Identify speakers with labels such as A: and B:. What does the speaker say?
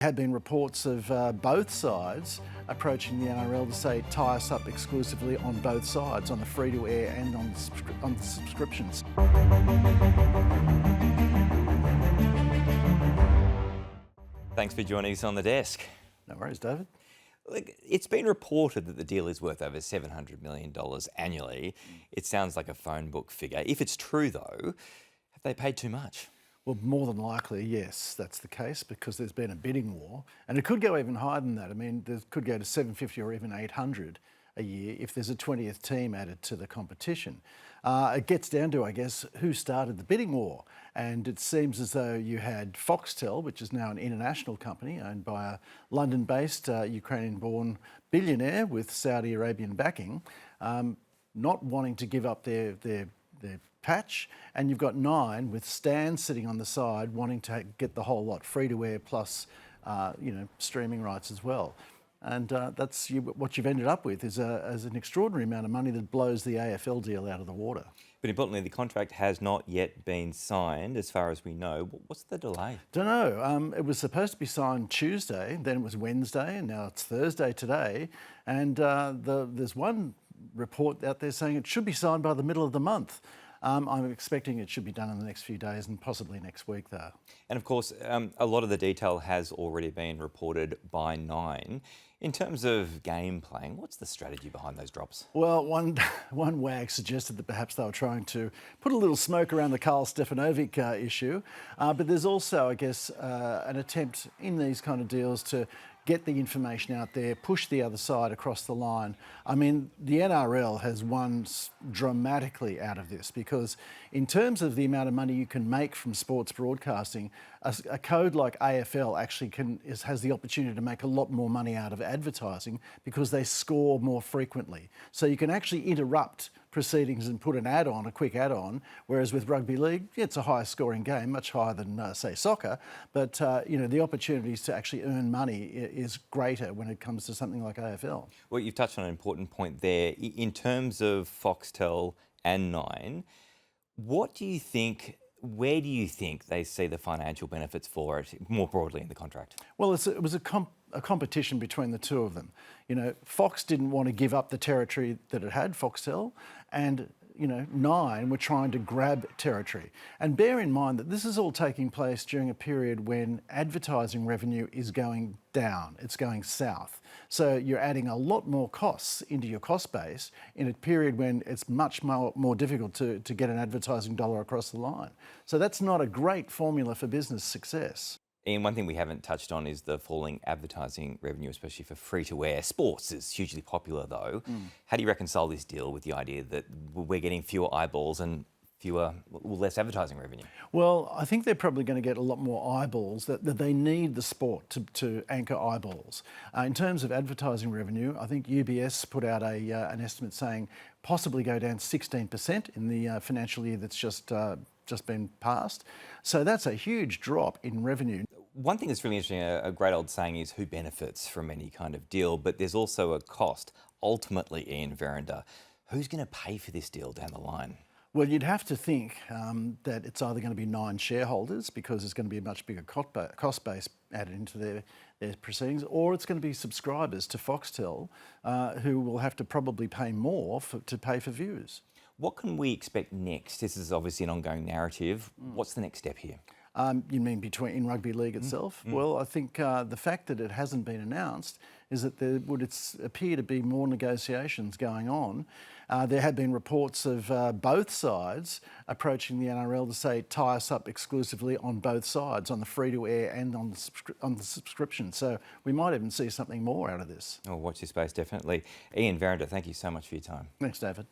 A: Had been reports of both sides approaching the NRL to say tie us up exclusively on both sides, on the free-to-air and on the subscriptions.
B: Thanks for joining us on the desk.
A: No worries, David.
B: Look, it's been reported that the deal is worth over $700 million annually. It sounds like a phone book figure. If it's true, though, have they paid too much?
A: Well, more than likely, yes, that's the case, because there's been a bidding war, and it could go even higher than that. I mean, it could go to 750 or even 800 a year if there's a 20th team added to the competition. It gets down to, I guess, who started the bidding war, and it seems as though you had Foxtel, which is now an international company owned by a London-based Ukrainian-born billionaire with Saudi Arabian backing, not wanting to give up their patch, and you've got Nine with Stan sitting on the side wanting to get the whole lot, free-to-air plus streaming rights as well. And that's what you've ended up with is an extraordinary amount of money that blows the AFL deal out of the water.
B: But importantly, the contract has not yet been signed, as far as we know. What's the delay?
A: Don't know. It was supposed to be signed Tuesday, then it was Wednesday, and now it's Thursday today. And there's one report out there saying it should be signed by the middle of the month. I'm expecting it should be done in the next few days and possibly next week, though. And
B: of course, a lot of the detail has already been reported by Nine. In terms of game playing, what's the strategy behind those drops?
A: Well, one wag suggested that perhaps they were trying to put a little smoke around the Karl Stefanovic issue, but there's also, I guess, an attempt in these kind of deals to get the information out there, push the other side across the line. I mean, the NRL has won dramatically out of this because in terms of the amount of money you can make from sports broadcasting, a code like AFL actually has the opportunity to make a lot more money out of advertising because they score more frequently. So you can actually interrupt proceedings and put an ad-on, a quick add-on, whereas with rugby league, it's a higher scoring game, much higher than, say, soccer, but, the opportunities to actually earn money is greater when it comes to something like AFL.
B: Well, you've touched on an important point there. In terms of Foxtel and Nine, where do you think they see the financial benefits for it more broadly in the contract?
A: Well, it was a competition between the two of them. Fox didn't want to give up the territory that it had, Foxtel, and Nine were trying to grab territory. And bear in mind that this is all taking place during a period when advertising revenue is going down, it's going south. So you're adding a lot more costs into your cost base in a period when it's much more difficult to get an advertising dollar across the line. So that's not a great formula for business success.
B: Ian, one thing we haven't touched on is the falling advertising revenue, especially for free-to-air. Sports is hugely popular, though. How do you reconcile this deal with the idea that we're getting fewer eyeballs and less advertising revenue?
A: Well, I think they're probably going to get a lot more eyeballs, that they need the sport to anchor eyeballs. In terms of advertising revenue, I think UBS put out an estimate saying possibly go down 16% in the financial year that's just been passed. So that's a huge drop in revenue.
B: One thing that's really interesting, a great old saying is who benefits from any kind of deal, but there's also a cost. Ultimately, Ian Verrender, who's going to pay for this deal down the line?
A: Well, you'd have to think that it's either going to be Nine shareholders because there's going to be a much bigger cost base added into their proceedings, or it's going to be subscribers to Foxtel who will have to probably pay more to pay for views.
B: What can we expect next? This is obviously an ongoing narrative. What's the next step here?
A: You mean in rugby league itself? Well, I think the fact that it hasn't been announced is that there would appear to be more negotiations going on. There had been reports of both sides approaching the NRL to say tie us up exclusively on both sides, on the free-to-air and on the subscription. So we might even see something more out of this.
B: Oh, watch this space, definitely. Ian Verrender, thank you so much for your time.
A: Thanks, David.